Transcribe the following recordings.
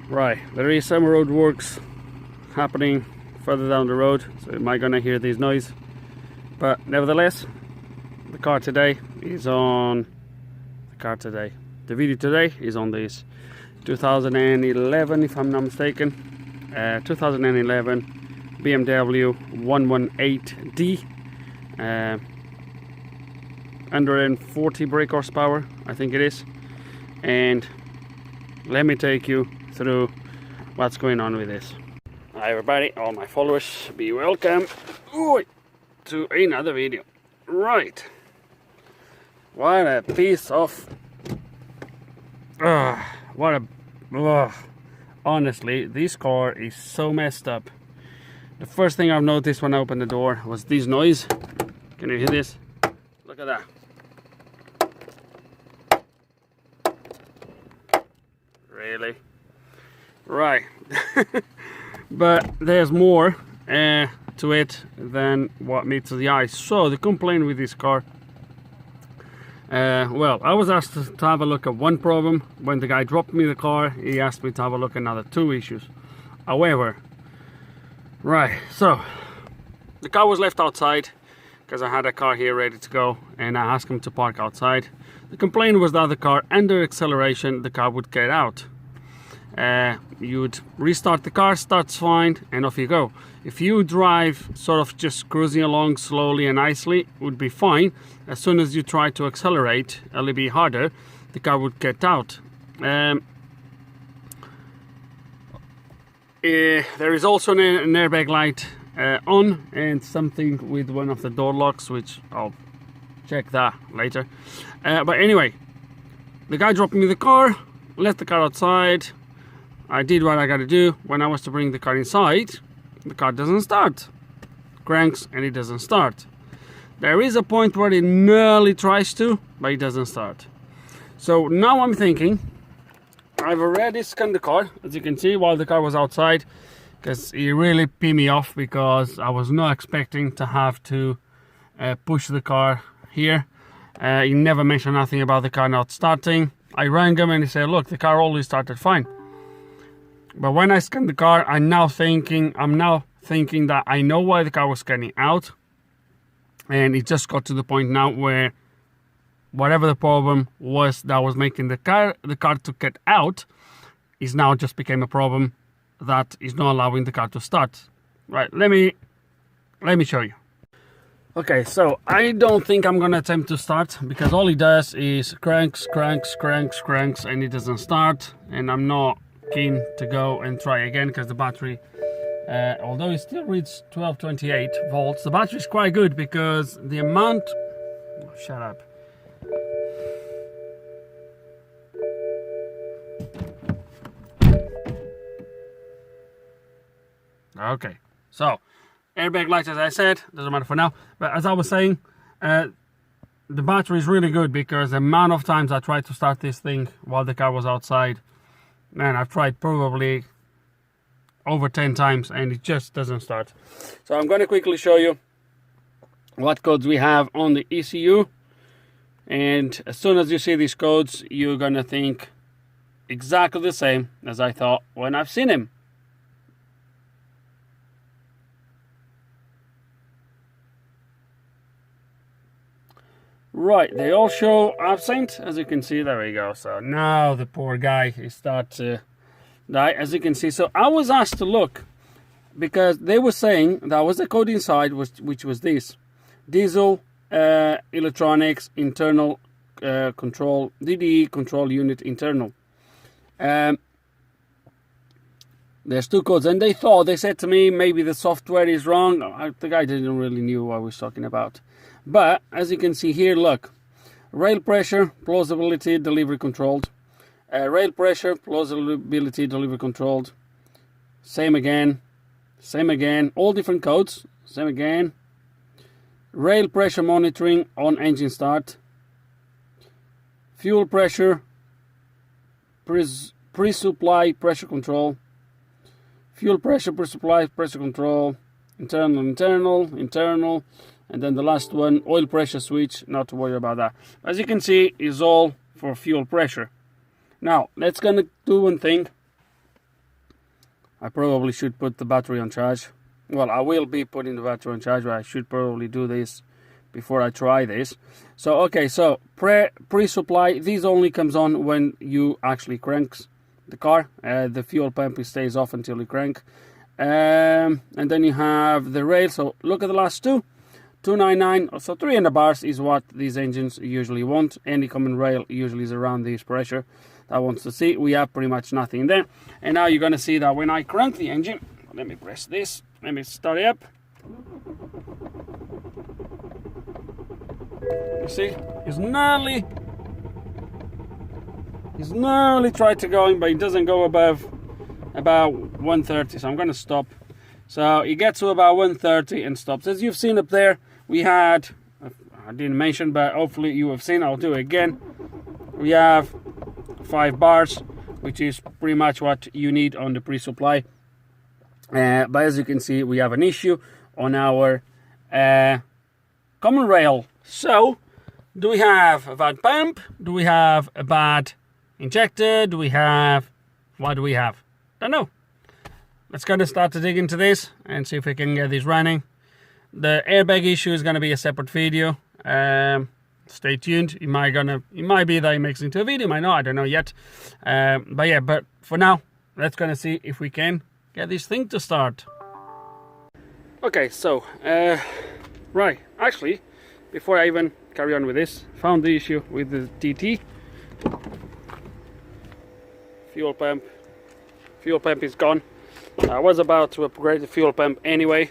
Right, there is some road works happening further down the road, so you might gonna hear this noise, but nevertheless, the video today is on this 2011, if I'm not mistaken, 2011 BMW 118D, 140 brake horsepower, I think it is. And let me take you through what's going on with this. Hi everybody, all my followers, be welcome to another video. Right, what a piece of honestly, this car is so messed up. The first thing I've noticed when I opened the door was this noise. Can you hear this? Look at that. Really? Right. But there's more to it than what meets the eye. So the complaint with this car, well, I was asked to have a look at one problem. When the guy dropped me the car, he asked me to have a look at another two issues. However, right, so the car was left outside because I had a car here ready to go, and I asked him to park outside. The complaint was that the car, under acceleration, the car would get out. You would restart the car, starts fine, and off you go. If you drive sort of just cruising along slowly and nicely, it would be fine. As soon as you try to accelerate a little bit harder, the car would get out. There is also an airbag light on, and something with one of the door locks, which I'll check that later. But anyway, the guy dropped me the car, left the car outside. I did what I gotta do. When I was to bring the car inside, the car doesn't start. Cranks and it doesn't start. There is a point where it nearly tries to, but it doesn't start. So now I'm thinking, I've already scanned the car, as you can see, while the car was outside, because it really pissed me off because I was not expecting to have to push the car here. He never mentioned nothing about the car not starting. I rang him and he said, look, the car always started fine. But when I scanned the car, I'm now thinking that I know why the car was getting out. And it just got to the point now where whatever the problem was that was making the car to get out is now just became a problem that is not allowing the car to start. Right, let me show you. Okay, so I don't think I'm gonna attempt to start, because all he does is cranks, and it doesn't start, and I'm not keen to go and try again because the battery, although it still reads 1228 volts, the battery is quite good because the amount, shut up. Okay, so airbag light, as I said, doesn't matter for now, but as I was saying, the battery is really good because the amount of times I tried to start this thing while the car was outside, man, I've tried probably over 10 times and it just doesn't start. So I'm going to quickly show you what codes we have on the ECU, and as soon as you see these codes, you're going to think exactly the same as I thought when I've seen him. Right, they all show absent, as you can see. There we go. So now the poor guy is start to die, as you can see. So I was asked to look because they were saying that was the code inside, which was this: diesel electronics internal control, DDE control unit internal. There's two codes, and they said to me maybe the software is wrong. The guy didn't really knew what I was talking about. But as you can see here, look, rail pressure, plausibility, delivery controlled. Rail pressure, plausibility, delivery controlled. Same again, all different codes, same again. Rail pressure monitoring on engine start. Fuel pressure, pre-supply pressure control. Fuel pressure, pre-supply pressure control. Internal. And then the last one, oil pressure switch, not to worry about that. As you can see, is all for fuel pressure. Now, let's gonna do one thing. I probably should put the battery on charge. Well, I will be putting the battery on charge, but I should probably do this before I try this. So okay, so pre-supply, this only comes on when you actually crank the car. The fuel pump stays off until you crank. And then you have the rail. So look at the last two. 299, so 300 bars is what these engines usually want. Any common rail usually is around this pressure that wants to see. We have pretty much nothing there. And now you're gonna see that when I crank the engine, let me press this, let me start it up. You see, it's nearly tried to go in, but it doesn't go above about 130, so I'm gonna stop. So it gets to about 130 and stops. As you've seen up there, we had, I didn't mention, but hopefully you have seen, I'll do it again. We have 5 bars, which is pretty much what you need on the pre-supply. But as you can see, we have an issue on our common rail. So, do we have a bad pump? Do we have a bad injector? Do we have, what do we have? Don't know. Let's go to start to dig into this and see if we can get this running. The airbag issue is going to be a separate video. Stay tuned. It might be that it makes it into a video, might not, I don't know yet. But yeah, but for now, let's gonna see if we can get this thing to start. Okay, so right, actually, before I even carry on with this, found the issue with the TT. Fuel pump is gone. I was about to upgrade the fuel pump anyway,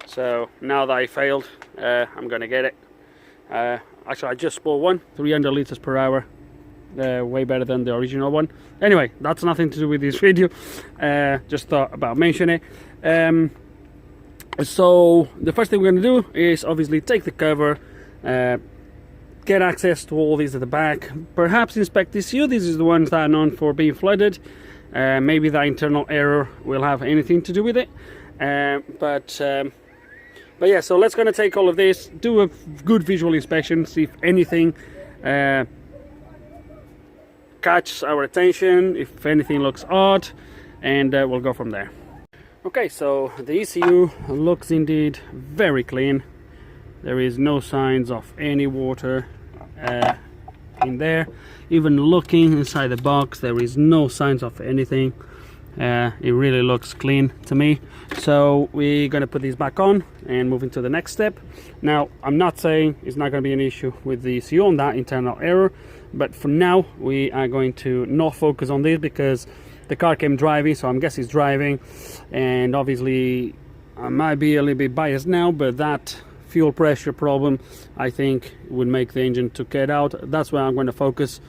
so now that I failed, I'm gonna get it. Actually, I just bought one, 300 liters per hour, way better than the original one. Anyway, that's nothing to do with this video, just thought about mentioning it. So the first thing we're going to do is obviously take the cover, get access to all these at the back, perhaps inspect this here. This is the ones that are known for being flooded. Maybe the internal error will have anything to do with it, but yeah, so let's gonna take all of this, do a good visual inspection, see if anything catches our attention, if anything looks odd, and we'll go from there. Okay, so the ECU looks indeed very clean. There is no signs of any water in there. Even looking inside the box, there is no signs of anything. It really looks clean to me. So we're gonna put these back on and move into the next step. Now, I'm not saying it's not gonna be an issue with the ECU on that internal error, but for now we are going to not focus on this because the car came driving, so I'm guessing it's driving, and obviously I might be a little bit biased now, but that fuel pressure problem I think would make the engine to get out. That's where I'm going to focus.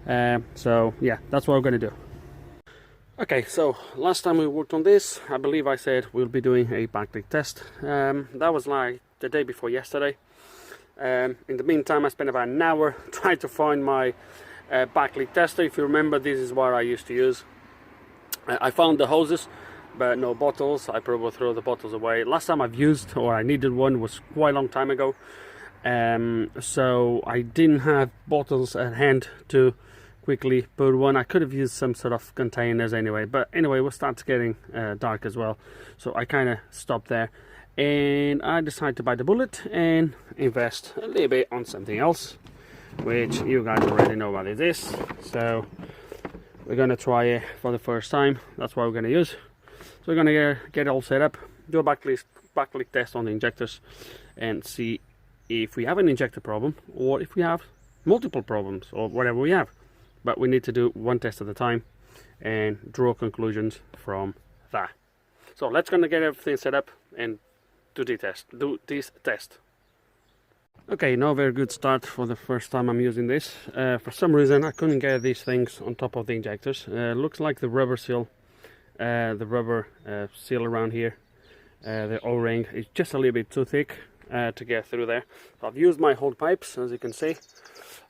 So yeah, that's what we're going to do. Okay, so last time we worked on this, I believe I said we'll be doing a backleak test. That was like the day before yesterday. In the meantime, I spent about an hour trying to find my backleak tester. If you remember, this is what I used to use. I found the hoses, but no bottles. I probably throw the bottles away. Last time I've used, or I needed one, was quite a long time ago. So I didn't have bottles at hand to quickly put one. I could have used some sort of containers anyway, but anyway, it starts getting dark as well, so I kind of stopped there, and I decided to bite the bullet and invest a little bit on something else, which you guys already know what it is. So we're gonna try it for the first time. That's what we're gonna use. So we're gonna get it all set up, do a backleak test on the injectors, and see if we have an injector problem or if we have multiple problems or whatever we have. But we need to do one test at a time and draw conclusions from that. So let's gonna get everything set up and do this test. Okay, no very good start for the first time I'm using this. For some reason I couldn't get these things on top of the injectors. Looks like the rubber seal, seal around here, the O-ring is just a little bit too thick to get through there. So I've used my hold pipes, as you can see,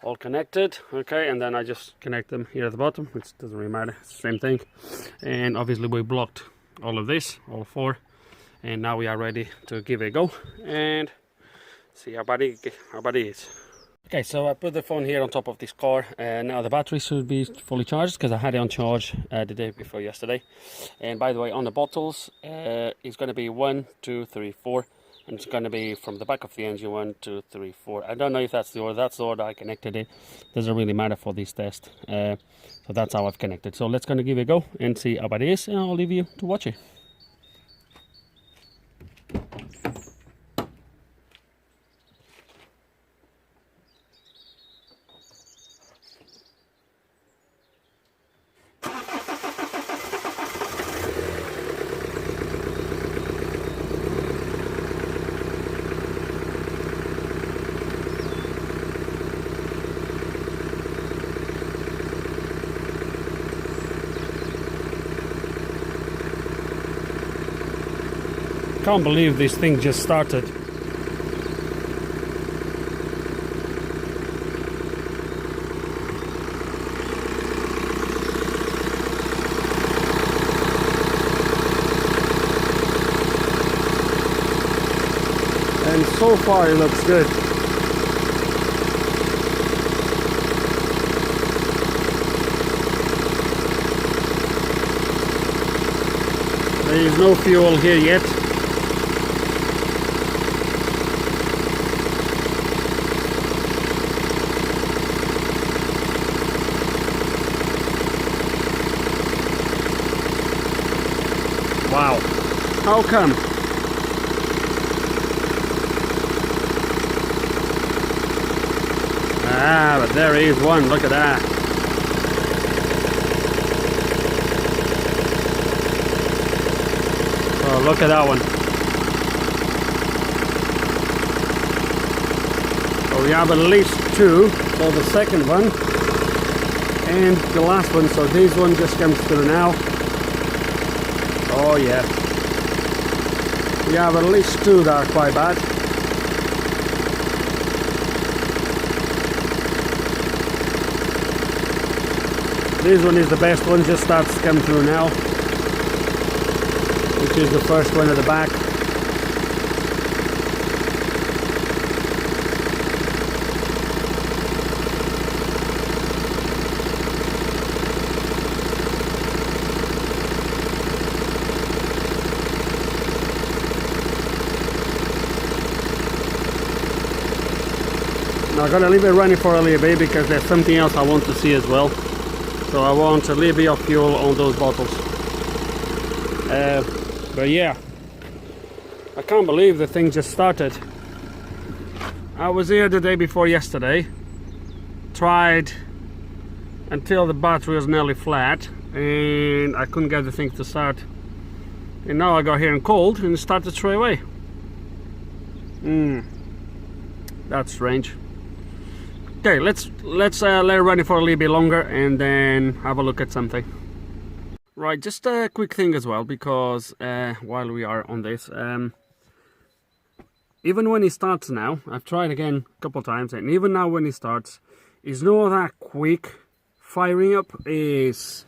all connected. Okay, and then I just connect them here at the bottom, which doesn't really matter, it's the same thing. And obviously we blocked all of this, all four, and now we are ready to give it a go and see how bad it is. Okay, so I put the phone here on top of this car, and now the battery should be fully charged because I had it on charge the day before yesterday. And by the way, on the bottles, it's going to be 1, 2, 3, 4, and it's going to be from the back of the engine 1, 2, 3, 4. I don't know if that's the order. That's the order I connected it. Doesn't really matter for this test. So that's how I've connected. So let's going to give it a go and see how it is, and I'll leave you to watch it. Can't believe this thing just started. And so far it looks good. There is no fuel here yet. Wow, how come? Ah, but there is one, look at that. Oh, look at that one. So we have at least two for the second one. And the last one, so this one just comes through now. Oh yeah. We have at least two that are quite bad. This one is the best one, just starts to come through now. Which is the first one at the back. Now I'm gonna leave it running for a little bit because there's something else I want to see as well. So I want a little bit of fuel on those bottles. But yeah, I can't believe the thing just started. I was here the day before yesterday, tried until the battery was nearly flat and I couldn't get the thing to start. And now I got here in cold and it started straight away. That's strange. Okay, let's let it run for a little bit longer and then have a look at something. Right, just a quick thing as well, because while we are on this, even when it starts now, I've tried again a couple times, and even now when it starts, it's not that quick. Firing up is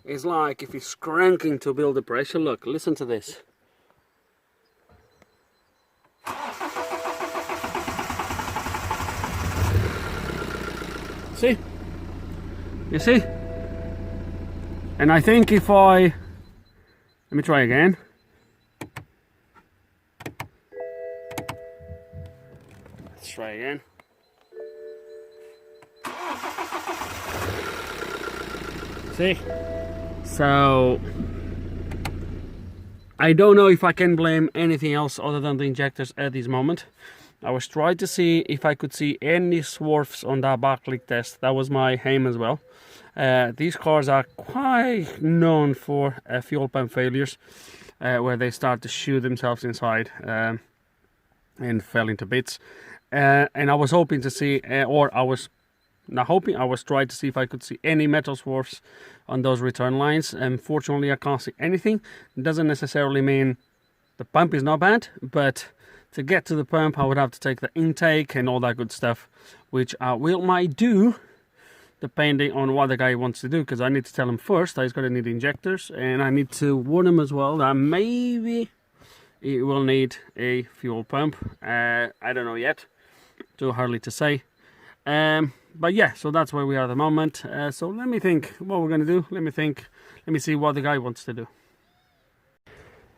like if it's cranking to build the pressure. Look, listen to this. See? You see? And I think if let me try again. Let's try again. See? So I don't know if I can blame anything else other than the injectors at this moment. I was trying to see if I could see any swerves on that backleak test. That was my aim as well. These cars are quite known for fuel pump failures, where they start to shoot themselves inside and fell into bits. And I was hoping to see, or I was not hoping, I was trying to see if I could see any metal swerves on those return lines. Unfortunately, I can't see anything. It doesn't necessarily mean the pump is not bad, but to get to the pump, I would have to take the intake and all that good stuff, which I might do, depending on what the guy wants to do, because I need to tell him first that he's going to need injectors, and I need to warn him as well that maybe it will need a fuel pump. I don't know yet, too early to say. But yeah, so that's where we are at the moment. So let me think what we're going to do. Let me see what the guy wants to do.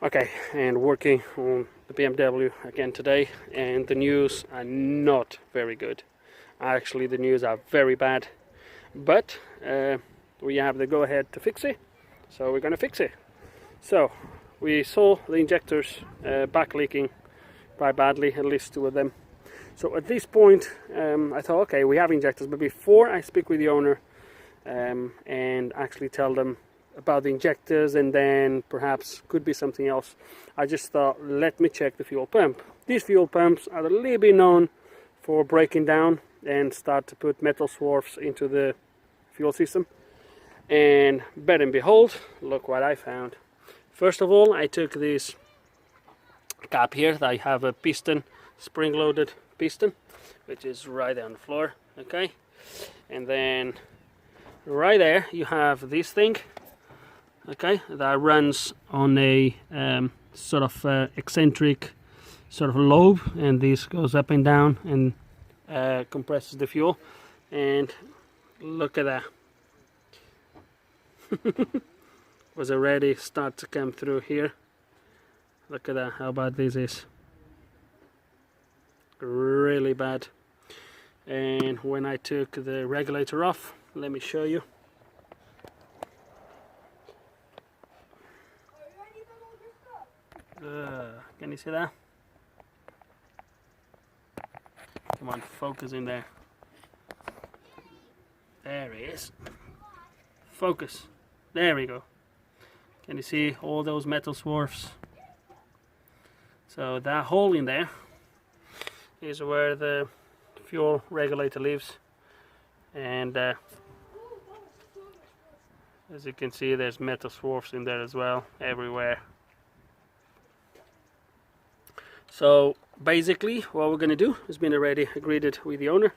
Okay, and working on the BMW again today, and the news are not very good. Actually, the news are very bad, but we have the go-ahead to fix it, so we're gonna fix it. So we saw the injectors back leaking quite badly, at least 2 of them. So at this point, I thought, okay, we have injectors, but before I speak with the owner and actually tell them about the injectors, and then perhaps could be something else, I just thought, let me check the fuel pump. These fuel pumps are a little bit known for breaking down and start to put metal swarfs into the fuel system. And better and behold, look what I found. First of all, I took this cap here. I have a piston, spring-loaded piston, which is right on the floor. Okay, and then right there you have this thing. Okay, that runs on a sort of eccentric sort of lobe, and this goes up and down and compresses the fuel. And look at that. Was already start to come through here. Look at that, how bad this is. Really bad. And when I took the regulator off, let me show you. Can you see that? Come on, focus in there. There he is. Focus. There we go. Can you see all those metal swarfs? So that hole in there is where the fuel regulator lives, and as you can see, there's metal swarfs in there as well, everywhere. So basically what we're going to do has been already agreed it with the owner.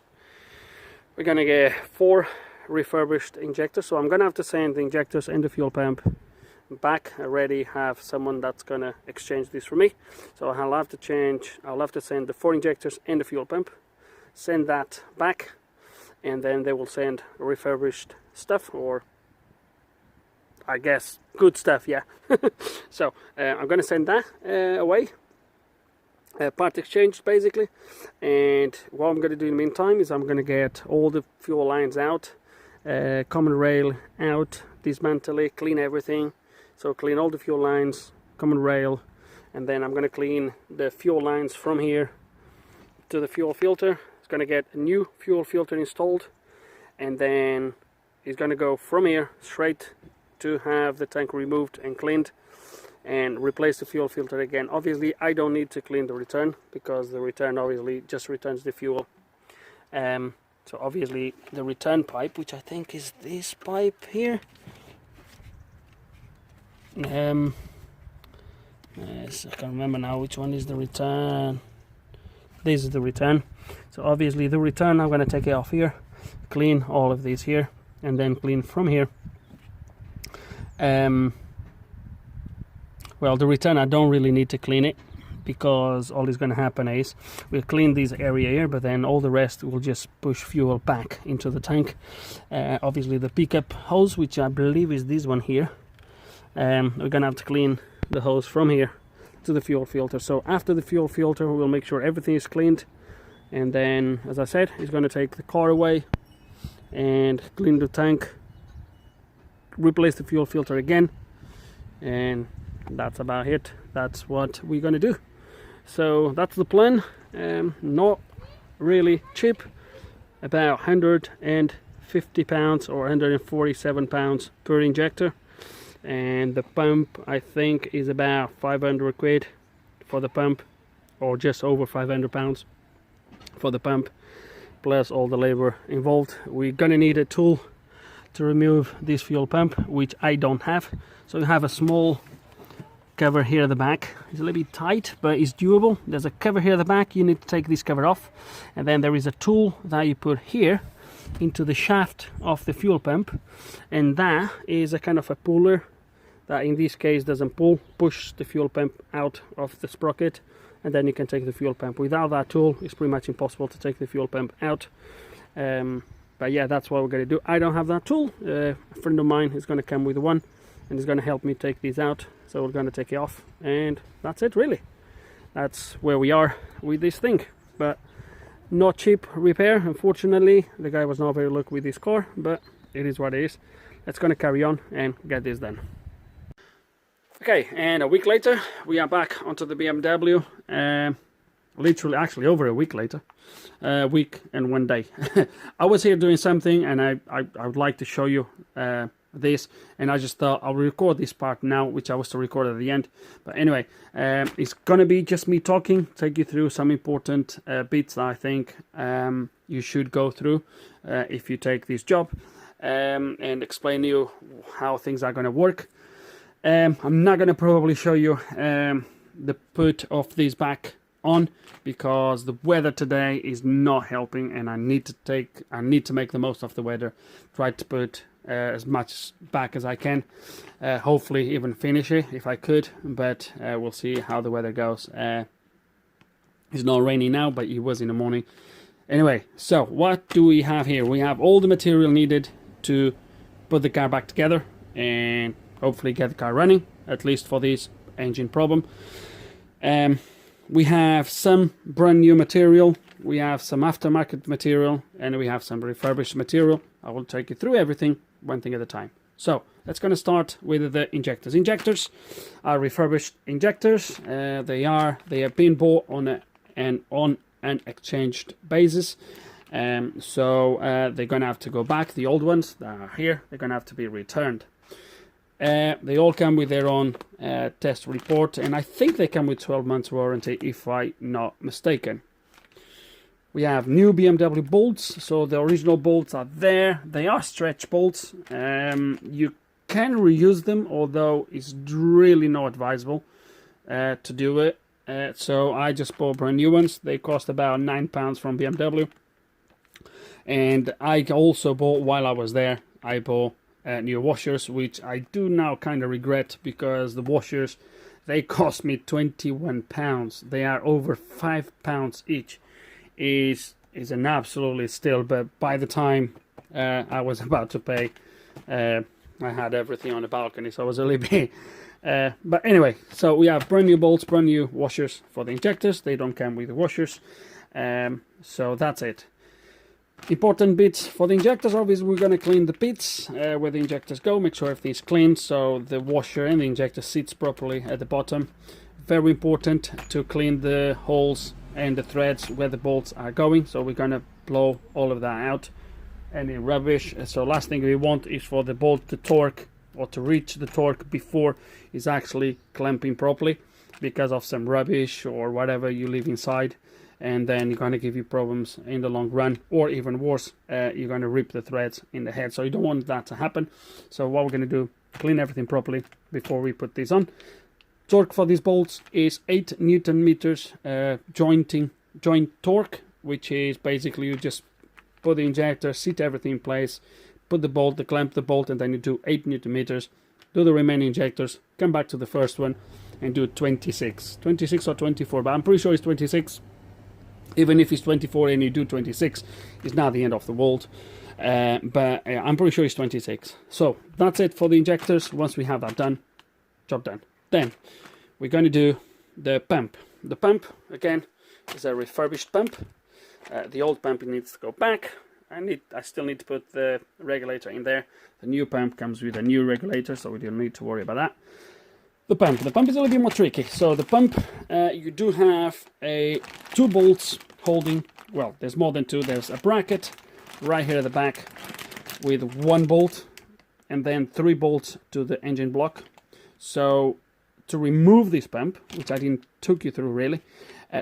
We're going to get 4 refurbished injectors, so I'm going to have to send the injectors and the fuel pump back. I already have someone that's going to exchange this for me, so I'll have to send the 4 injectors and the fuel pump, send that back, and then they will send refurbished stuff, or I guess good stuff, yeah. So I'm going to send that away. Part exchange basically, and what I'm going to do in the meantime is I'm going to get all the fuel lines out, common rail out, dismantle it, clean everything. So clean all the fuel lines, common rail, and then I'm going to clean the fuel lines from here to the fuel filter. It's going to get a new fuel filter installed, and then it's going to go from here straight to have the tank removed and cleaned, and replace the fuel filter again. Obviously I don't need to clean the return, because the return obviously just returns the fuel. So obviously the return pipe, which I think is this pipe here, yes, I can't remember now which one is the return. This is the return. So obviously the return, I'm going to take it off here, clean all of these here, and then clean from here. Well, the return I don't really need to clean it, because all is going to happen is we'll clean this area here, but then all the rest will just push fuel back into the tank. Obviously the pickup hose, which I believe is this one here, we're going to have to clean the hose from here to the fuel filter. So after the fuel filter, we'll make sure everything is cleaned, and then, as I said, he's going to take the car away and clean the tank, replace the fuel filter again, and that's about it. That's what we're going to do. So that's the plan. Not really cheap, about £150 or 147 pounds per injector, and the pump I think is about 500 quid for the pump, or just over 500 pounds for the pump, plus all the labor involved. We're gonna need a tool to remove this fuel pump, which I don't have. So you have a small cover here at the back. It's a little bit tight, but it's doable. There's a cover here at the back. You need to take this cover off, and then there is a tool that you put here into the shaft of the fuel pump, and that is a kind of a puller that in this case doesn't push the fuel pump out of the sprocket, and then you can take the fuel pump. Without that tool, it's pretty much impossible to take the fuel pump out. But yeah, that's what we're going to do. I don't have that tool. A friend of mine is going to come with one and is going to help me take these out. So we're going to take it off, and that's it really. That's where we are with this thing. But not cheap repair, unfortunately. The guy was not very lucky with this car, but it is what it is. Let's going to carry on and get this done. Okay, and a week later we are back onto the BMW. Literally, actually over a week later, a week and 1 day. I was here doing something, and I would like to show you this, and I just thought I'll record this part now, which I was to record at the end. But anyway, it's gonna be just me talking, take you through some important bits that I think you should go through if you take this job, and explain to you how things are gonna work. I'm not gonna probably show you the put of this back on, because the weather today is not helping, and I need to make the most of the weather. Try to put as much back as I can, hopefully even finish it if I could, but we'll see how the weather goes. It's not raining now, but it was in the morning. Anyway, so what do we have here? We have all the material needed to put the car back together and hopefully get the car running, at least for this engine problem. We have some brand new material, we have some aftermarket material, and we have some refurbished material. I will take you through everything one thing at a time. So let's going to start with the injectors. Injectors are refurbished injectors. They have been bought on an exchanged basis. So they're going to have to go back. The old ones that are here, they're going to have to be returned. They all come with their own test report, and I think they come with 12 months warranty if I'm not mistaken. We have new BMW bolts, so the original bolts are there. They are stretch bolts. You can reuse them, although it's really not advisable to do it. So I just bought brand new ones. They cost about £9 from BMW. And I also bought, while I was there, I bought new washers, which I do now kind of regret, because the washers, they cost me £21. They are over £5 each. Is an absolutely steal, but by the time I was about to pay, I had everything on the balcony, so I was a little bit but anyway, so we have brand new bolts, brand new washers for the injectors. They don't come with the washers, so that's it. Important bits for the injectors, obviously we're going to clean the pits where the injectors go, make sure everything's clean so the washer and the injector sits properly at the bottom. Very important to clean the holes and the threads where the bolts are going, so we're going to blow all of that out, any rubbish. So last thing we want is for the bolt to torque or to reach the torque before it's actually clamping properly, because of some rubbish or whatever you leave inside, and then you're going to give you problems in the long run, or even worse, you're going to rip the threads in the head. So you don't want that to happen. So what we're going to do, clean everything properly before we put this on. Torque for these bolts is 8 Newton meters joint torque, which is basically you just put the injector, sit everything in place, put the bolt, clamp the bolt, and then you do 8 Newton meters. Do the remaining injectors, come back to the first one, and do 26 or 24, but I'm pretty sure it's 26. Even if it's 24 and you do 26, it's not the end of the world. But I'm pretty sure it's 26. So that's it for the injectors. Once we have that done, job done. Then we're going to do the pump. The pump, again, is a refurbished pump. The old pump needs to go back. I still need to put the regulator in there. The new pump comes with a new regulator, so we don't need to worry about that. The pump is a little bit more tricky. So the pump, you do have two bolts holding, well, there's more than two. There's a bracket right here at the back with one bolt, and then 3 bolts to the engine block. So to remove this pump, which I didn't took you through really,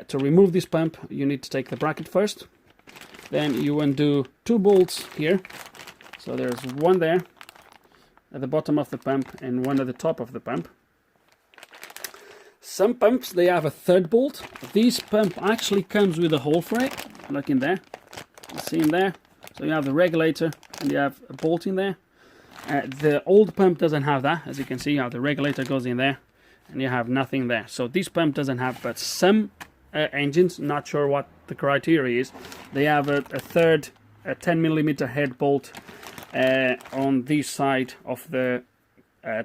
to remove this pump, you need to take the bracket first. Then you undo 2 bolts here. So there's one there at the bottom of the pump and one at the top of the pump. Some pumps, they have a 3rd bolt. This pump actually comes with a hole for it. Look in there. You see in there? So you have the regulator and you have a bolt in there. The old pump doesn't have that. As you can see, you have the regulator goes in there and you have nothing there. So this pump doesn't have, but some engines, not sure what the criteria is, they have a 3rd a 10mm head bolt on this side of the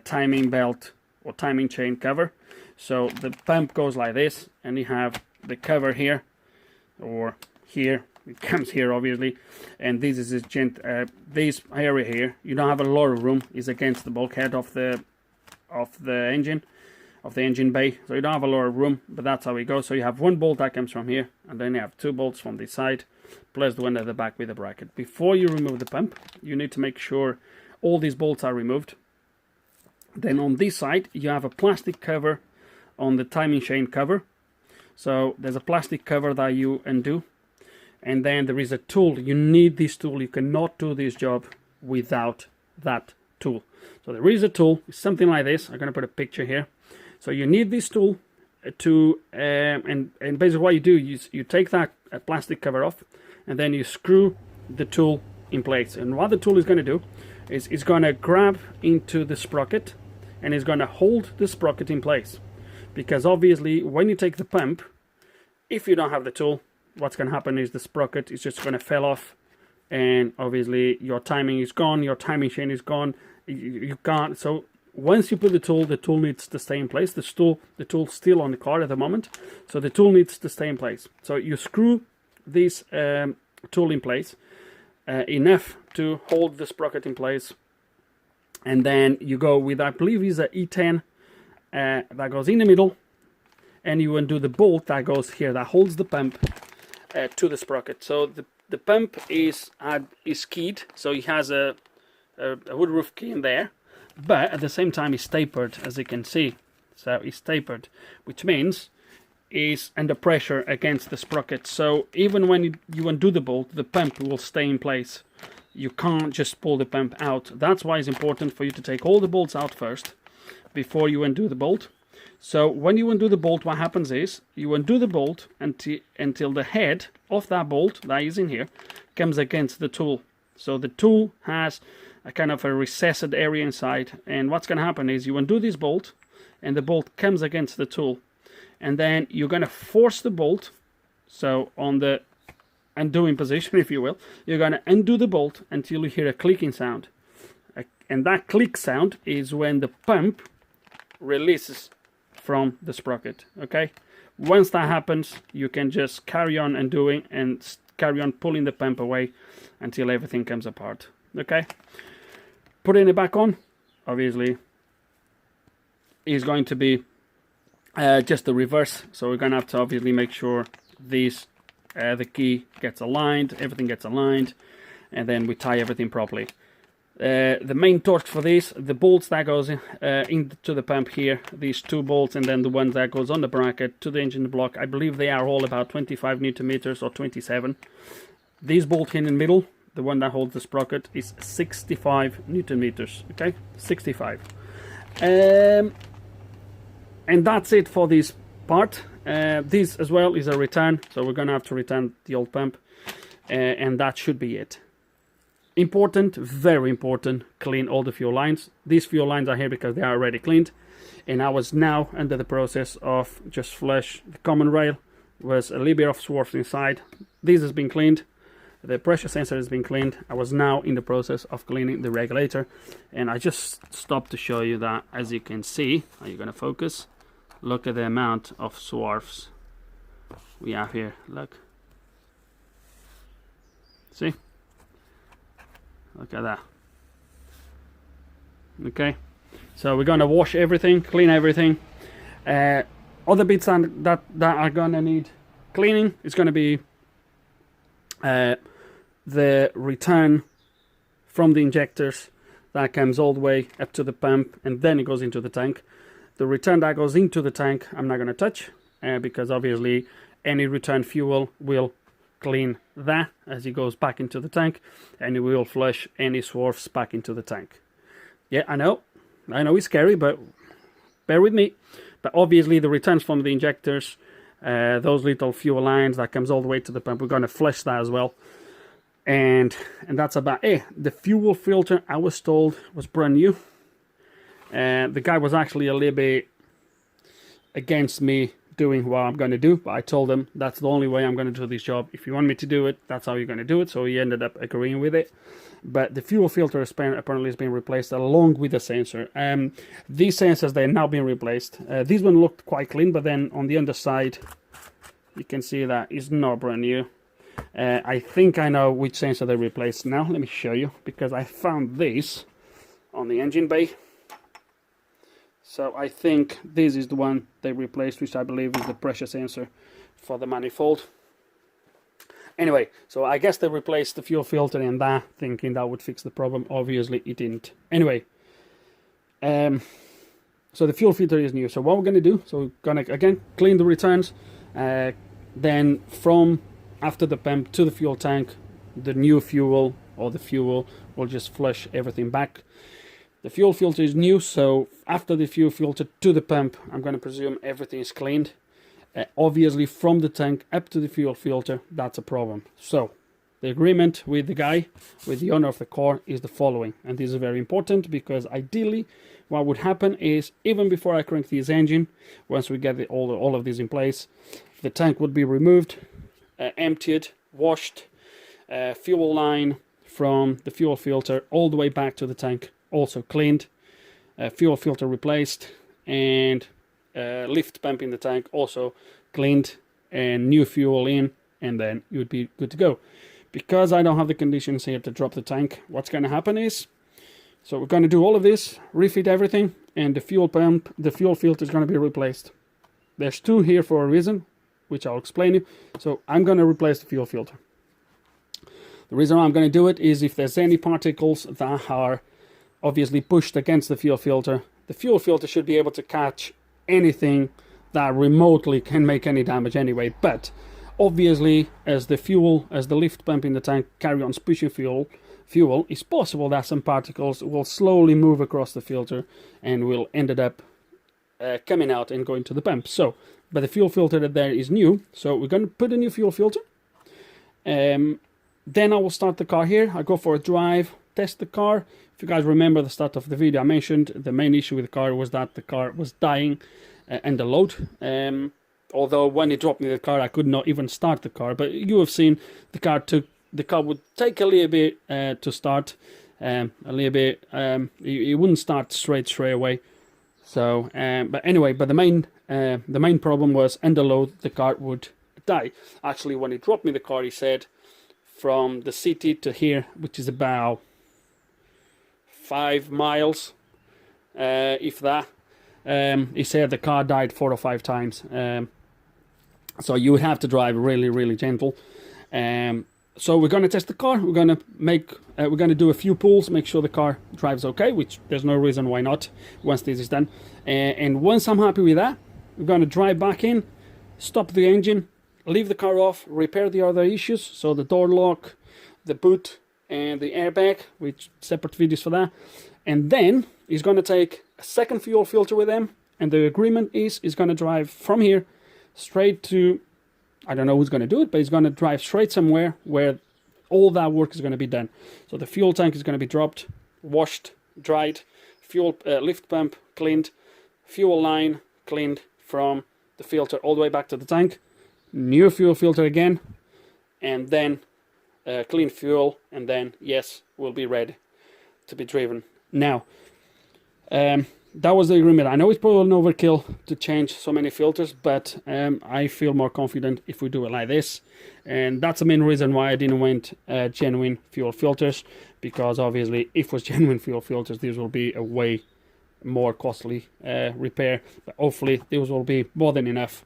timing belt or timing chain cover. So the pump goes like this, and you have the cover here, or here, it comes here obviously, and this is this area here, you don't have a lot of room, is against the bulkhead of the engine bay, so you don't have a lot of room, but that's how it goes. So you have one bolt that comes from here, and then you have two bolts from this side, plus the one at the back with the bracket. Before you remove the pump, you need to make sure all these bolts are removed. Then on this side, you have a plastic cover on the timing chain cover. So there's a plastic cover that you undo, and then there is a tool. You need this tool. You cannot do this job without that tool. So there is a tool, something like this. I'm going to put a picture here. So you need this tool to, and basically what you do is you take that plastic cover off, and then you screw the tool in place. And what the tool is going to do is it's going to grab into the sprocket, and it's going to hold the sprocket in place. Because obviously when you take the pump, if you don't have the tool, what's going to happen is the sprocket is just going to fall off, and obviously your timing is gone, your timing chain is gone. You can't. So once you put the tool needs to stay in place. The tool's still on the car at the moment, so the tool needs to stay in place. So you screw this tool in place enough to hold the sprocket in place, and then you go with, I believe is a E10 that goes in the middle, and you undo the bolt that goes here that holds the pump to the sprocket. So the pump is keyed, so it has a wood roof key in there, but at the same time it's tapered, as you can see. So it's tapered, which means is under pressure against the sprocket. So even when you undo the bolt, the pump will stay in place. You can't just pull the pump out. That's why it's important for you to take all the bolts out first before you undo the bolt. So when you undo the bolt, what happens is you undo the bolt until the head of that bolt that is in here comes against the tool. So the tool has a kind of a recessed area inside, and what's going to happen is you undo this bolt and the bolt comes against the tool, and then you're going to force the bolt. So on the undoing position, if you will, you're going to undo the bolt until you hear a clicking sound, and that click sound is when the pump releases from the sprocket. Okay, once that happens, you can just carry on undoing and carry on pulling the pump away until everything comes apart. Okay, putting it back on, obviously is going to be just the reverse. So we're going to have to obviously make sure these the key gets aligned, everything gets aligned, and then we tie everything properly. The main torque for this, the bolts that goes into the pump here, these two bolts, and then the one that goes on the bracket to the engine block, I believe they are all about 25 Newton meters or 27. This bolt in the middle, the one that holds the sprocket, is 65 Newton meters. Okay, 65. And that's it for this part. This as well is a return, so we're gonna have to return the old pump, and that should be it. Important, very important, clean all the fuel lines. These fuel lines are here because they are already cleaned, and I was now under the process of just flush the common rail. Was a little bit of swarf inside. This has been cleaned. The pressure sensor has been cleaned. I was now in the process of cleaning the regulator, and I just stopped to show you that. As you can see, are you going to focus? Look at the amount of swarfs we have here. Look, see, look at that. Okay, so we're going to wash everything, clean everything. Other bits that are going to need cleaning is going to be the return from the injectors that comes all the way up to the pump, and then it goes into the tank. The return that goes into the tank I'm not going to touch, because obviously any return fuel will clean that as it goes back into the tank, and it will flush any swarfs back into the tank. Yeah, I know it's scary, but bear with me. But obviously the returns from the injectors, those little fuel lines that comes all the way to the pump, we're going to flush that as well. And that's about it. The fuel filter, I was told, was brand new. The guy was actually a little bit against me doing what I'm going to do, but I told him that's the only way I'm going to do this job. If you want me to do it, that's how you're going to do it. So he ended up agreeing with it. But the fuel filter apparently has been replaced along with the sensor. These sensors, they're now being replaced. This one looked quite clean, but then on the underside you can see that it's not brand new. I think I know which sensor they replaced now. Let me show you, because I found this on the engine bay. So I think this is the one they replaced, which I believe is the pressure sensor for the manifold. Anyway, so I guess they replaced the fuel filter in that, thinking that would fix the problem. Obviously it didn't. Anyway, so the fuel filter is new. So what we're going to do, so we're going to again clean the returns, then from after the pump to the fuel tank, the new fuel or the fuel will just flush everything back. The fuel filter is new, so after the fuel filter to the pump, I'm going to presume everything is cleaned. Obviously, from the tank up to the fuel filter, that's a problem. So, the agreement with the guy, with the owner of the car, is the following. And this is very important, because ideally, what would happen is, even before I crank this engine, once we get all of this in place, the tank would be removed, emptied, washed, fuel line from the fuel filter all the way back to the tank, also cleaned, fuel filter replaced, and lift pump in the tank also cleaned, and new fuel in, and then you'd be good to go. Because I don't have the conditions here to drop the tank, what's going to happen is, so we're going to do all of this, refit everything, and the fuel pump, the fuel filter is going to be replaced. There's two here for a reason, which I'll explain you. So I'm going to replace the fuel filter. The reason I'm going to do it is if there's any particles that are obviously pushed against the fuel filter should be able to catch anything that remotely can make any damage anyway. But obviously, as the lift pump in the tank carry on pushing fuel, it's possible that some particles will slowly move across the filter and will end up coming out and going to the pump. So, but the fuel filter there is new, so we're going to put a new fuel filter. Then I will start the car here. I go for a drive, test the car. If you guys remember the start of the video, I mentioned the main issue with the car was that the car was dying under load. Although when he dropped me the car, I could not even start the car. But you have seen the car would take a little bit to start, a little bit. It wouldn't start straight away. So, but anyway, but the main problem was under load, the car would die. Actually, when he dropped me the car, he said from the city to here, which is about 5 miles, if that. He said the car died 4 or 5 times. So you would have to drive really, really gentle. So we're going to test the car. We're going to do a few pulls, make sure the car drives okay, which there's no reason why not once this is done. And once I'm happy with that, we're going to drive back in, stop the engine, leave the car off, repair the other issues, so the door lock, the boot, and the airbag, which separate videos for that. And then he's going to take a second fuel filter with him, and the agreement is he's going to drive from here straight to, I don't know who's going to do it, but he's going to drive straight somewhere where all that work is going to be done. So the fuel tank is going to be dropped, washed, dried, fuel lift pump cleaned, fuel line cleaned from the filter all the way back to the tank, new fuel filter again, and then clean fuel, and then yes, we'll be ready to be driven. Now, that was the agreement. I know it's probably an overkill to change so many filters, but I feel more confident if we do it like this, and that's the main reason why I didn't want genuine fuel filters, because obviously if it was genuine fuel filters, this will be a way more costly repair, but hopefully this will be more than enough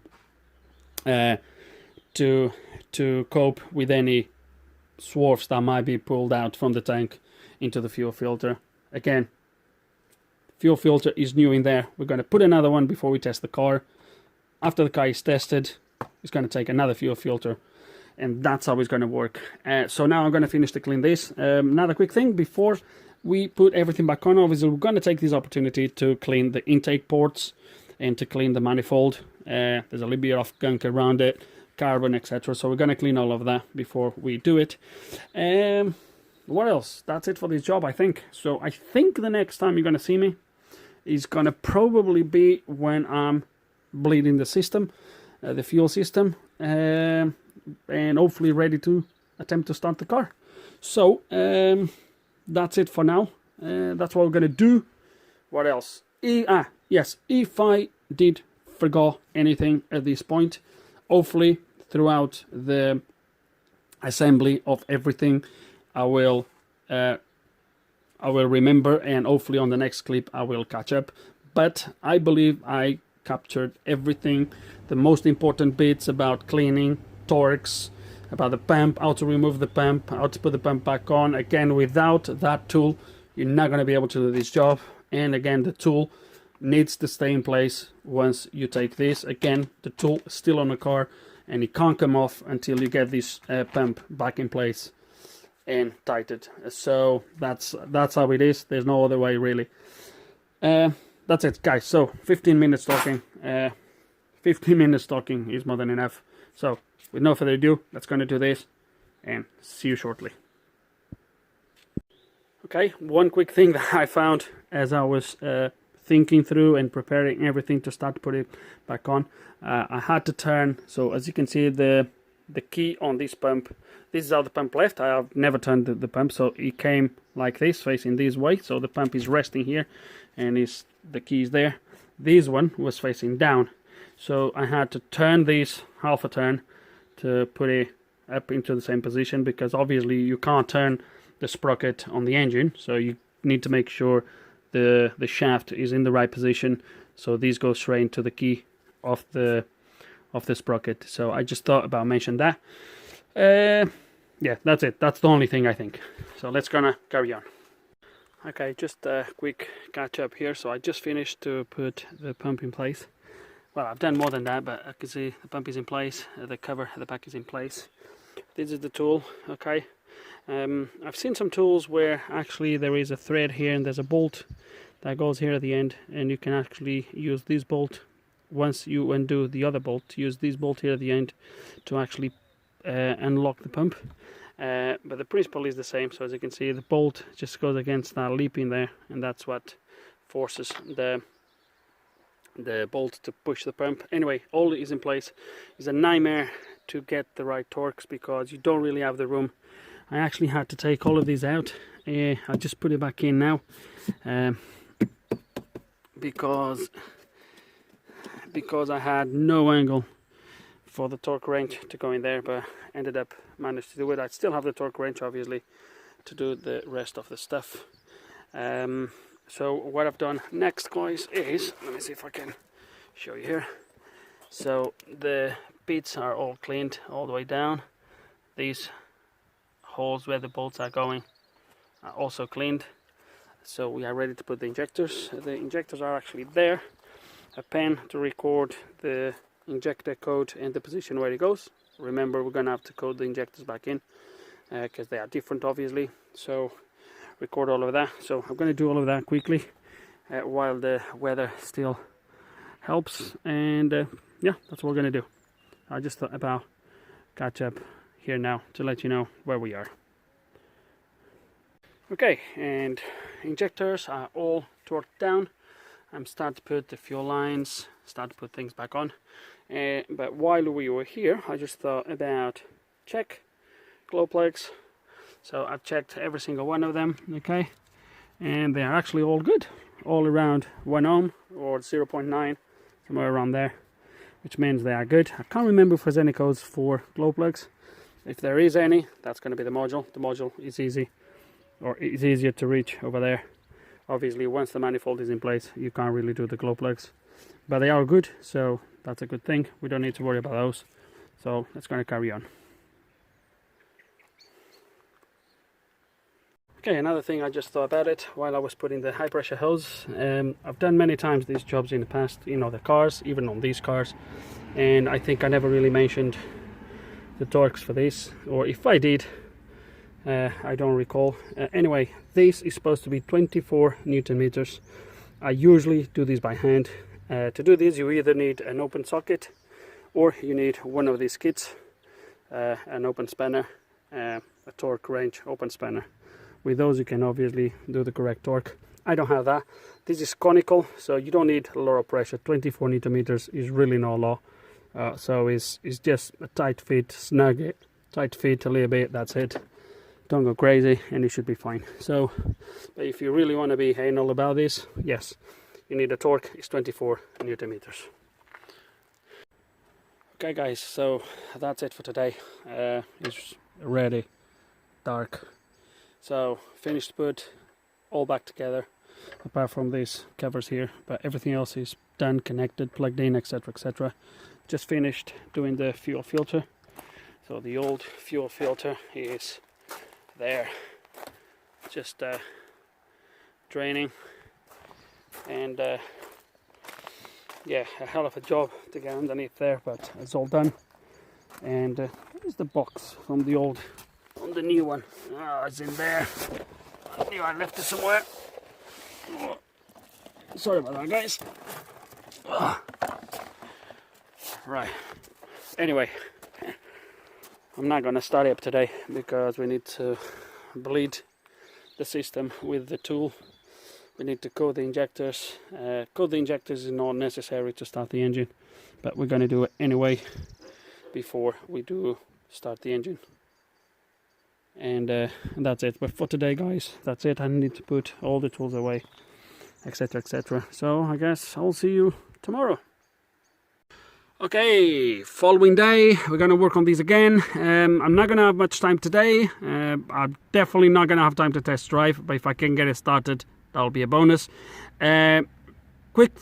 to cope with any swarfs that might be pulled out from the tank into the fuel filter. Again, fuel filter is new in there. We're going to put another one before we test the car. After the car is tested, it's going to take another fuel filter, and that's how it's going to work. So now I'm going to finish to clean this. Another quick thing before we put everything back on, obviously we're going to take this opportunity to clean the intake ports and to clean the manifold. There's a little bit of gunk around it, carbon, etc. So we're going to clean all of that before we do it. What else? That's it for this job, I think. So I think the next time you're going to see me is going to probably be when I'm bleeding the system, the fuel system, and hopefully ready to attempt to start the car. So that's it for now. That's what we're gonna do. What else? Yes, if I did forgot anything at this point, hopefully throughout the assembly of everything I will remember, and hopefully on the next clip I will catch up. But I believe I captured everything, the most important bits about cleaning, torques, about the pump, how to remove the pump, how to put the pump back on. Again, without that tool you're not going to be able to do this job. And again, the tool needs to stay in place once you take this. Again, the tool is still on the car and it can't come off until you get this pump back in place and tightened. So that's how it is. There's no other way really. That's it, guys. So 15 minutes talking. 15 minutes talking is more than enough. So with no further ado, let's go and do this and see you shortly. Okay, one quick thing that I found as I was thinking through and preparing everything to start to put it back on, I had to turn. So as you can see, the key on this pump, this is how the pump left. I have never turned the pump, so it came like this, facing this way. So the pump is resting here and the key is there. This one was facing down, so I had to turn this half a turn to put it up into the same position, because obviously you can't turn the sprocket on the engine, so you need to make sure the shaft is in the right position, so these go straight into the key of the sprocket. So I just thought about mentioning that. Yeah, that's it. That's the only thing I think. So let's gonna carry on. Okay, just a quick catch up here. So I just finished to put the pump in place. Well, I've done more than that, but I can see the pump is in place, the cover at the back is in place. This is the tool. Okay, I've seen some tools where actually there is a thread here and there's a bolt that goes here at the end, and you can actually use this bolt. Once you undo the other bolt, use this bolt here at the end to actually unlock the pump. But the principle is the same. So as you can see, the bolt just goes against that lip in there, and that's what forces the bolt to push the pump. Anyway, all is in place. It's a nightmare to get the right torques because you don't really have the room. I actually had to take all of these out. I just put it back in now because I had no angle for the torque wrench to go in there, but ended up managed to do it. I still have the torque wrench obviously to do the rest of the stuff. So what I've done next, guys, is, let me see if I can show you here. So the bits are all cleaned all the way down. These holes where the bolts are going are also cleaned. So we are ready to put the injectors. The injectors are actually there. A pen to record the injector code and the position where it goes. Remember, we're gonna have to code the injectors back in because they are different obviously. So record all of that. So I'm going to do all of that quickly while the weather still helps, and yeah, that's what we're going to do. I just thought about catch up here now to let you know where we are. Okay, and injectors are all torqued down. I'm starting to put the fuel lines, start to put things back on. But while we were here, I just thought about check glow plugs. So I've checked every single one of them, okay, and they are actually all good, all around 1 ohm or 0.9, somewhere around there, which means they are good. I can't remember if there's any codes for glow plugs. If there is any, that's going to be the module. The module is easy, or is easier to reach over there. Obviously, once the manifold is in place, you can't really do the glow plugs, but they are good, so that's a good thing. We don't need to worry about those. So let's going to carry on. Okay, another thing I just thought about it while I was putting the high pressure hose. I've done many times these jobs in the past, you know, the cars, even on these cars, and I think I never really mentioned the torques for this, or if I did, I don't recall. Anyway, this is supposed to be 24 Newton meters. I usually do this by hand. To do this, you either need an open socket or you need one of these kits, an open spanner, a torque wrench open spanner. With those you can obviously do the correct torque. I don't have that. This is conical, so you don't need a lot of pressure. 24 Newton meters is really not low. So it's just a tight fit, snug it, tight fit a little bit, that's it. Don't go crazy and it should be fine. So, but if you really want to be anal about this, yes, you need a torque, it's 24 Newton meters. Okay guys, so that's it for today. It's already dark. So finished put, all back together, apart from these covers here, but everything else is done, connected, plugged in, etc, etc. Just finished doing the fuel filter. So the old fuel filter is there, just draining, and yeah, a hell of a job to get underneath there, but it's all done. And where's the box from the old, from the new one? Oh, it's in there. I knew I left it somewhere. Oh, sorry about that, guys. Oh. Right. Anyway, I'm not gonna start it up today because we need to bleed the system with the tool. We need to coat the injectors. Coat the injectors is not necessary to start the engine, but we're gonna do it anyway before we do start the engine. And that's it. But for today, guys, that's it. I need to put all the tools away, etc, etc. So I guess I'll see you tomorrow. Okay, following day, we're gonna work on these again. I'm not gonna have much time today. I'm definitely not gonna have time to test drive, but if I can get it started, that'll be a bonus. Quick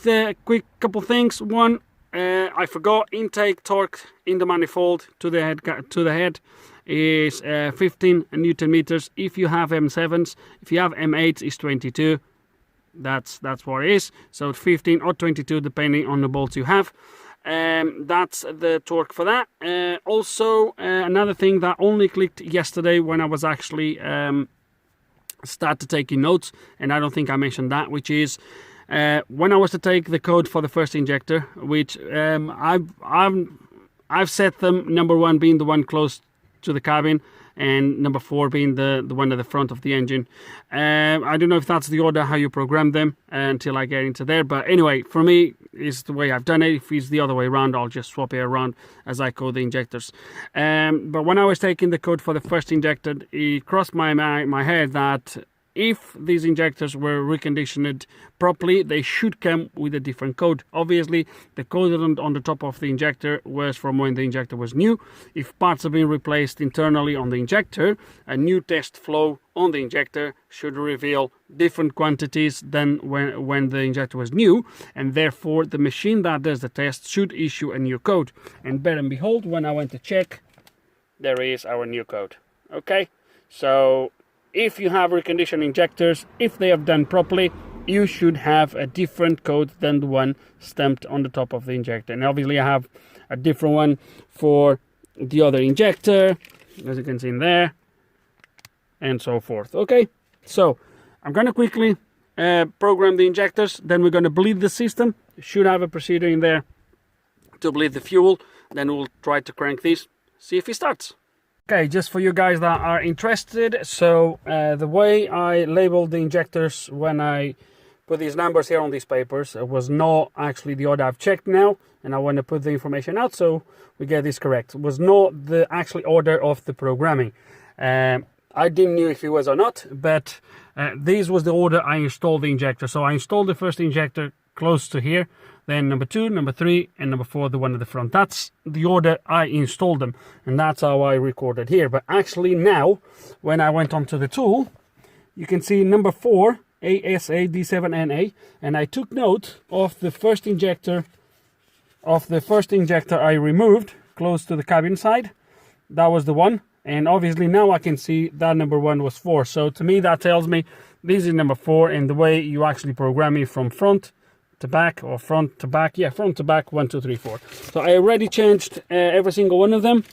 couple things. One, I forgot, intake torque in the manifold to the head is 15 Newton meters. If you have M7s, if you have M8s, it's 22. That's what it is. So 15 or 22 depending on the bolts you have. That's the torque for that. Also, another thing that only clicked yesterday when I was actually started taking notes, and I don't think I mentioned that, which is when I was to take the code for the first injector, which I've set them, number 1 being the one close to the cabin, and number 4 being the one at the front of the engine. I don't know if that's the order how you program them until I get into there, but anyway, for me, is the way I've done it. If it's the other way around, I'll just swap it around as I code the injectors. But when I was taking the code for the first injector, it crossed my head that if these injectors were reconditioned properly, they should come with a different code. Obviously, the code on the top of the injector was from when the injector was new. If parts have been replaced internally on the injector, a new test flow on the injector should reveal different quantities than when the injector was new, and therefore the machine that does the test should issue a new code. And bear and behold, when I went to check, there is our new code. Okay, so if you have reconditioned injectors, if they have done properly, you should have a different code than the one stamped on the top of the injector. And obviously I have a different one for the other injector, as you can see in there, and so forth. Okay, so I'm going to quickly program the injectors, then we're going to bleed the system. Should have a procedure in there to bleed the fuel, then we'll try to crank this, see if it starts. Okay, just for you guys that are interested, so the way I labeled the injectors when I put these numbers here on these papers was not actually the order I've checked now, and I want to put the information out so we get this correct. It was not the actual order of the programming. I didn't know if it was or not, but this was the order I installed the injector. So I installed the first injector close to here, then number 2, number 3, and number 4, the one at the front. That's the order I installed them, and that's how I recorded here. But actually now, when I went onto the tool, you can see number 4, ASA D7NA, and I took note of the first injector I removed close to the cabin side. That was the one, and obviously now I can see that number 1 was 4. So to me that tells me this is number 4, and the way you actually program it from front to back, or front to back, yeah, front to back, 1, 2, 3, 4. So I already changed every single one of them,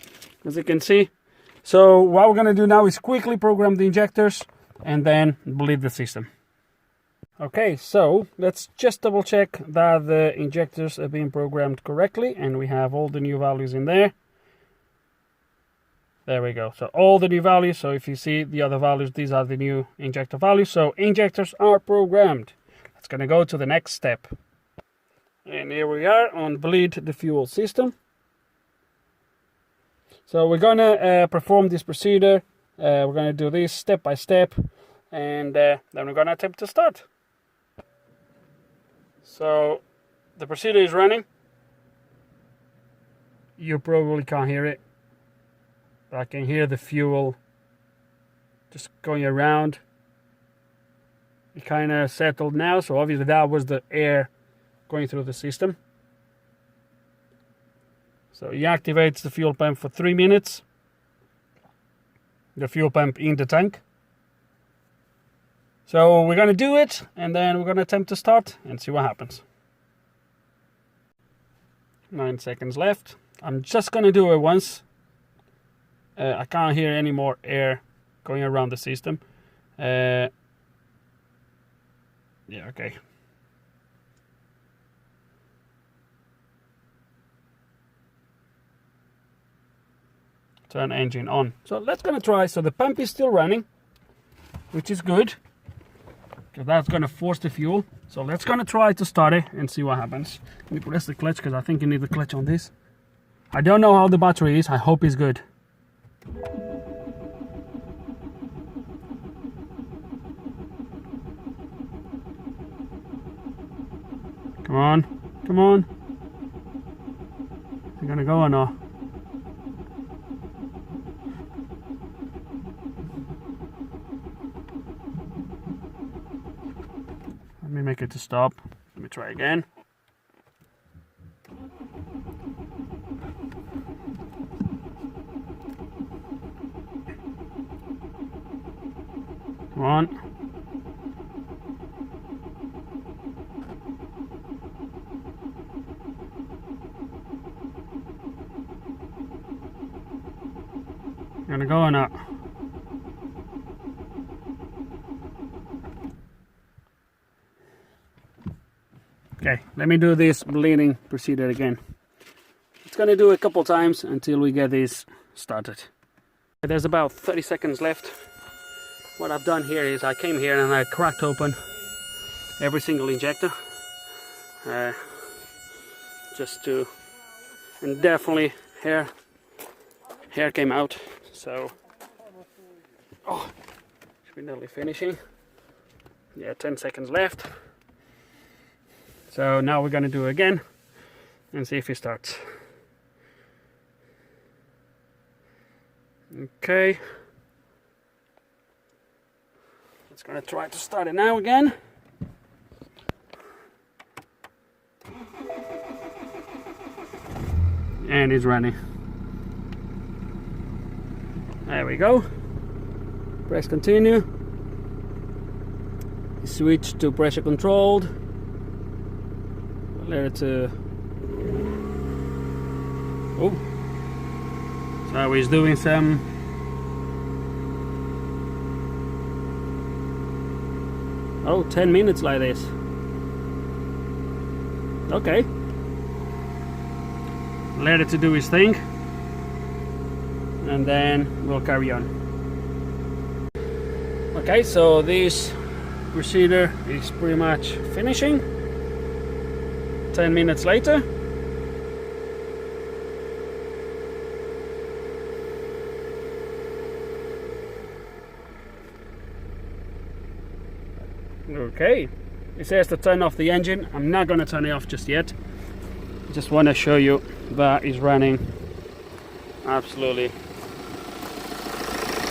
as you can see. So what we're gonna do now is quickly program the injectors and then bleed the system. Okay, so let's just double check that the injectors are being programmed correctly, and we have all the new values in there. There we go. So all the new values. So if you see the other values, these are the new injector values. So injectors are programmed. It's going to go to the next step. And here we are on bleed the fuel system. So we're going to perform this procedure. We're going to do this step by step. And then we're going to attempt to start. So the procedure is running. You probably can't hear it. But I can hear the fuel just going around. It kind of settled now. So obviously that was the air going through the system. So he activates the fuel pump for 3 minutes. The fuel pump in the tank. So we're going to do it, and then we're going to attempt to start and see what happens. 9 seconds left. I'm just going to do it once. I can't hear any more air going around the system. Yeah, okay. Turn engine on. So let's gonna try. So the pump is still running, which is good, because that's gonna force the fuel. So let's gonna try to start it and see what happens. Let me press the clutch, because I think you need the clutch on this. I don't know how the battery is. I hope it's good. Come on, come on. Is it gonna go or not? Let me make it to stop. Let me try again. Come on. Gonna go or not? Okay, let me do this bleeding procedure again. It's gonna do a couple times until we get this started. There's about 30 seconds left. What I've done here is I came here and I cracked open every single injector. Just to, and definitely hair came out. So, oh, should be nearly finishing. Yeah, 10 seconds left. So now we're gonna do it again and see if it starts. Okay. It's gonna try to start it now again. And it's running. There we go. Press continue. Switch to pressure controlled. Let it to. Oh. So he's doing some. Oh, 10 minutes like this. Okay. Let it to do his thing. And then we'll carry on. Okay, so this procedure is pretty much finishing. 10 minutes later. Okay, it says to turn off the engine. I'm not going to turn it off just yet. I just want to show you that it's running absolutely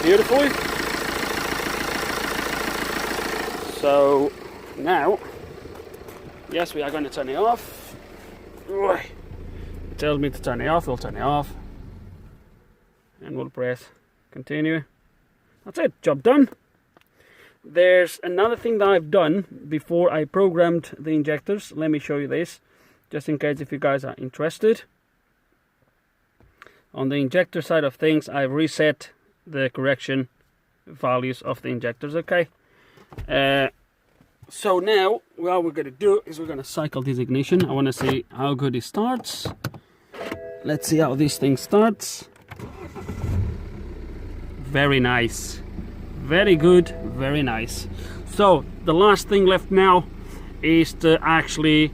beautifully. So now, yes, we are going to turn it off. It tells me to turn it off, we'll turn it off. And we'll press continue. That's it, job done. There's another thing that I've done before I programmed the injectors. Let me show you this, just in case if you guys are interested. On the injector side of things, I've reset the correction values of the injectors, okay? So now, what we're going to do is we're going to cycle this ignition. I want to see how good it starts. Let's see how this thing starts. very nice, very good, very nice. So the last thing left now is to actually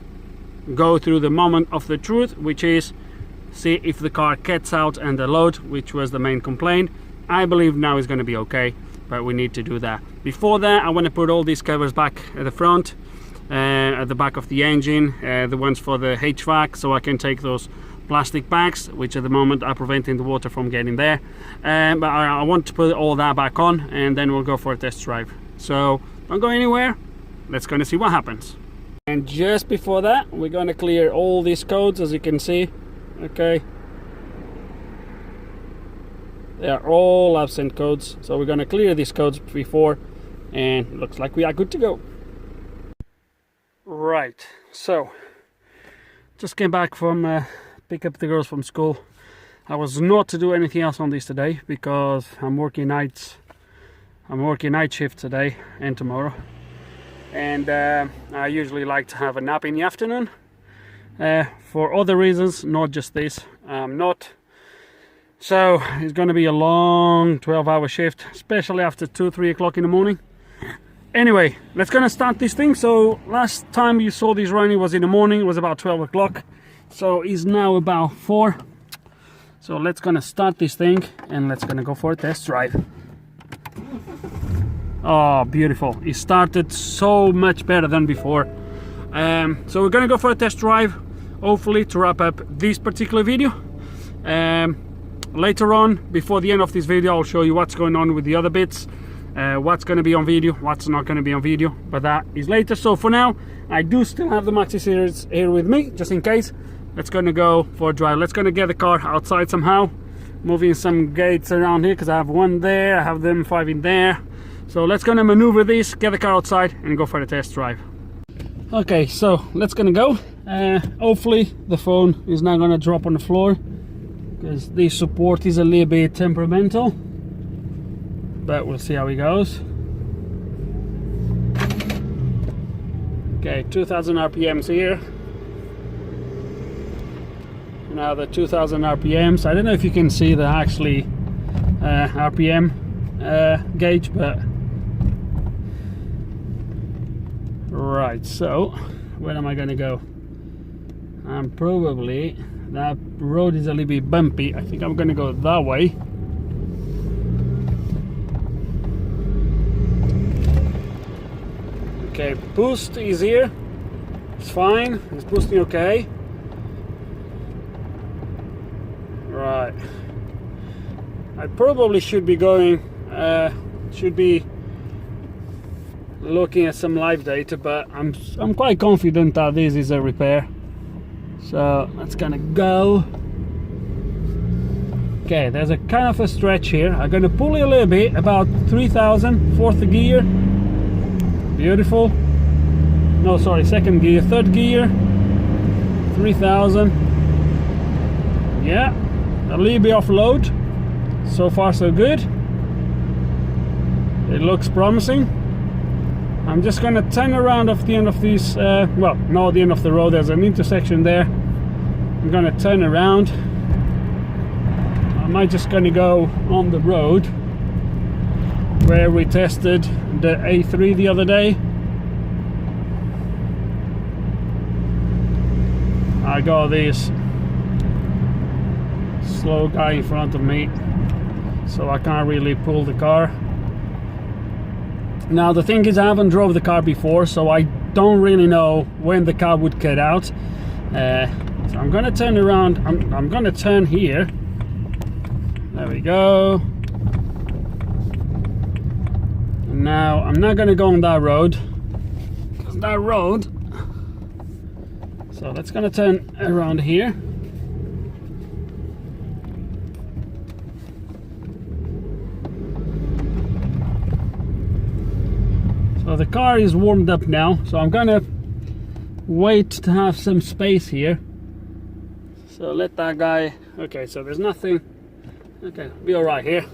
go through the moment of the truth, which is see if the car gets out and the load, which was the main complaint. I believe now is going to be okay, but we need to do that. Before that, I want to put all these covers back at the front, at the back of the engine, the ones for the HVAC, so I can take those plastic bags, which at the moment are preventing the water from getting there. But I want to put all that back on, and then we'll go for a test drive. So don't go anywhere, let's go and see what happens. And just before that, we're going to clear all these codes, as you can see. Okay, they are all absent codes, so we're going to clear these codes before, and looks like we are good to go. Right, so just came back from pick up the girls from school. I was not to do anything else on this today because I'm working nights. I'm working night shift today and tomorrow, and I usually like to have a nap in the afternoon. For other reasons, not just this. So it's going to be a long 12-hour shift, especially after 2-3 o'clock in the morning. Anyway, let's gonna start this thing. So last time you saw this running was in the morning, it was about 12 o'clock. So it's now about 4. So let's gonna start this thing and let's gonna go for a test drive. Oh, beautiful. It started so much better than before. So we're gonna go for a test drive, hopefully to wrap up this particular video. Later on, before the end of this video, I'll show you what's going on with the other bits, what's going to be on video, what's not going to be on video, but that is later. So for now, I do still have the Maxi Series here with me, just in case. Let's gonna go for a drive. Let's gonna get the car outside somehow, moving some gates around here, because I have one there, I have them 5 in there. So let's gonna maneuver this, get the car outside and go for the test drive. Okay, so let's gonna go. Hopefully the phone is not gonna drop on the floor, because this support is a little bit temperamental, but we'll see how it goes. Okay, 2000 RPMs here. Now the 2000 RPMs, I don't know if you can see the actually RPM gauge, but right, so where am I gonna go? I'm probably, that road is a little bit bumpy. I think I'm gonna go that way. Okay, boost is here. It's fine. It's boosting okay. Right. I probably should be going, should be looking at some live data, but I'm quite confident that this is a repair. So let's gonna go. Okay, there's a kind of a stretch here. I'm gonna pull it a little bit, about 3000, 4th gear. Beautiful. No, sorry, 2nd gear, 3rd gear, 3000. Yeah, a little bit off load. So far so good. It looks promising. I'm just gonna turn around off the end of this, well, not the end of the road, there's an intersection there. I'm gonna turn around. I might just gonna go on the road where we tested the A3 the other day. I got this slow guy in front of me, so I can't really pull the car. Now the thing is, I haven't drove the car before, so I don't really know when the car would get out. So I'm gonna turn around. I'm gonna turn here. There we go. And now I'm not gonna go on that road, because that road. So that's gonna turn around here. So the car is warmed up now, so I'm gonna wait to have some space here. So let that guy, okay, so there's nothing, okay, be all right here.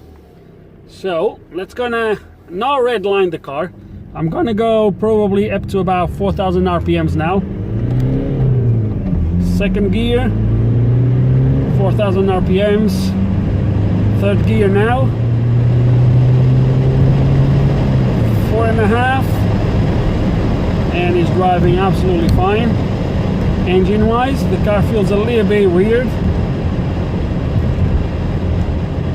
So let's gonna not redline the car. I'm gonna go probably up to about 4000 RPMs now. 2nd gear, 4000 RPMs. 3rd gear now. 4.5, and it's driving absolutely fine. Engine wise, the car feels a little bit weird.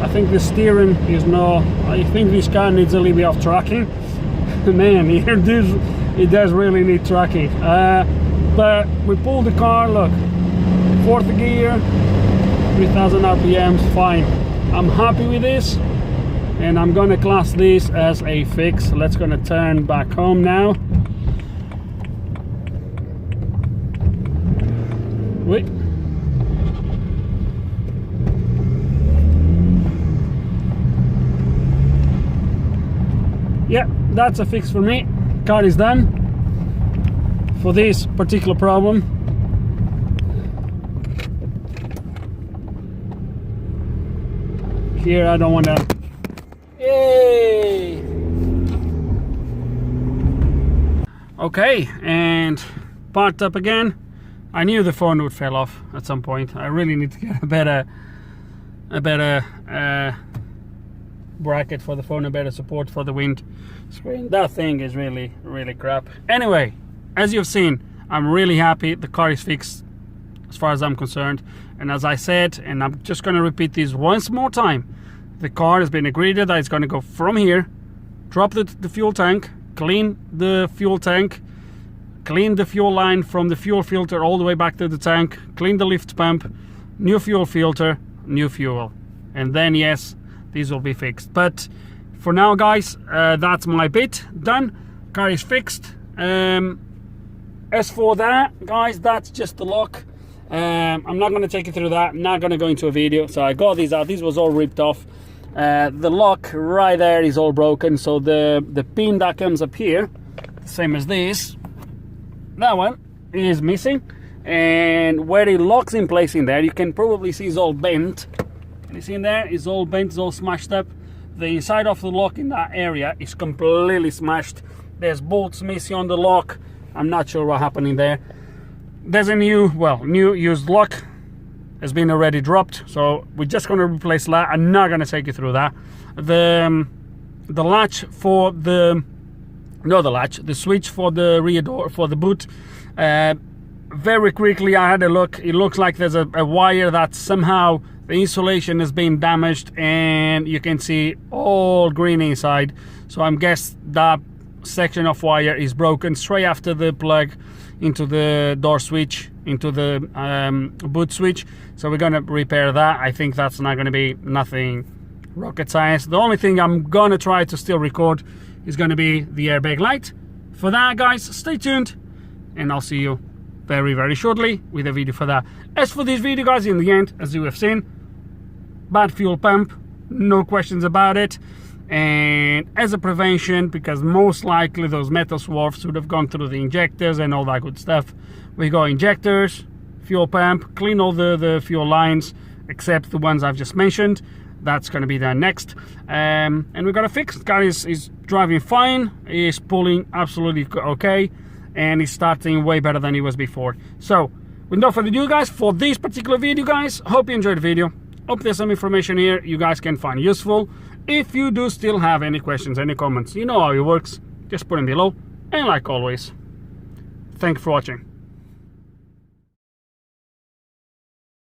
I think the steering is I think this car needs a little bit of tracking. Man, it does really need tracking. But we pulled the car, look, 4th gear, 3000 RPMs, fine. I'm happy with this, and I'm gonna class this as a fix. Let's gonna turn back home now. Wait. Yeah, that's a fix for me. Car is done for this particular problem. Here I don't want to. Yay! Okay, and parked up again. I knew the phone would fall off at some point. I really need to get a better bracket for the phone, a better support for the wind screen. That thing is really crap. Anyway, as you've seen, I'm really happy the car is fixed as far as I'm concerned. And as I said, and I'm just going to repeat this once more time, the car has been agreed that it's going to go from here, drop the fuel tank, clean the fuel tank, clean the fuel line from the fuel filter all the way back to the tank, clean the lift pump, new fuel filter, new fuel, and then yes, these will be fixed. But for now, guys, that's my bit done. Car is fixed. As for that, guys, that's just the lock. I'm not going to take you through that. I'm not going to go into a video. So I got these out. This was all ripped off. The lock right there is all broken. So the pin that comes up here, same as this, that one is missing. And where it locks in place in there, you can probably see it's all bent. You see in there, it's all bent, it's all smashed up. The inside of the lock in that area is completely smashed. There's bolts missing on the lock. I'm not sure what happened in there. There's a new used lock has been already dropped, so we're just going to replace that. I'm not going to take you through that. The latch for the switch for the rear door for the boot. Very quickly I had a look. It looks like there's a wire that somehow the insulation has been damaged, and you can see all green inside. So I'm guessing that section of wire is broken straight after the plug into the door switch, into the boot switch. So we're gonna repair that. I think that's not gonna be nothing rocket science. The only thing I'm gonna try to still record is gonna be the airbag light. For that, guys, stay tuned, and I'll see you very shortly with a video for that. As for this video, guys, in the end, as you have seen, bad fuel pump, no questions about it. And as a prevention, because most likely those metal swarfs would have gone through the injectors and all that good stuff, we got injectors, fuel pump, clean all the fuel lines except the ones I've just mentioned. That's going to be done next. And we're going to fix. The car is driving fine, is pulling absolutely okay, and it's starting way better than it was before. So with no further ado, guys, for this particular video, guys, hope you enjoyed the video. Hope there's some information here you guys can find useful. If you do still have any questions, any comments, you know how it works, just put them below. And like always, thank you for watching.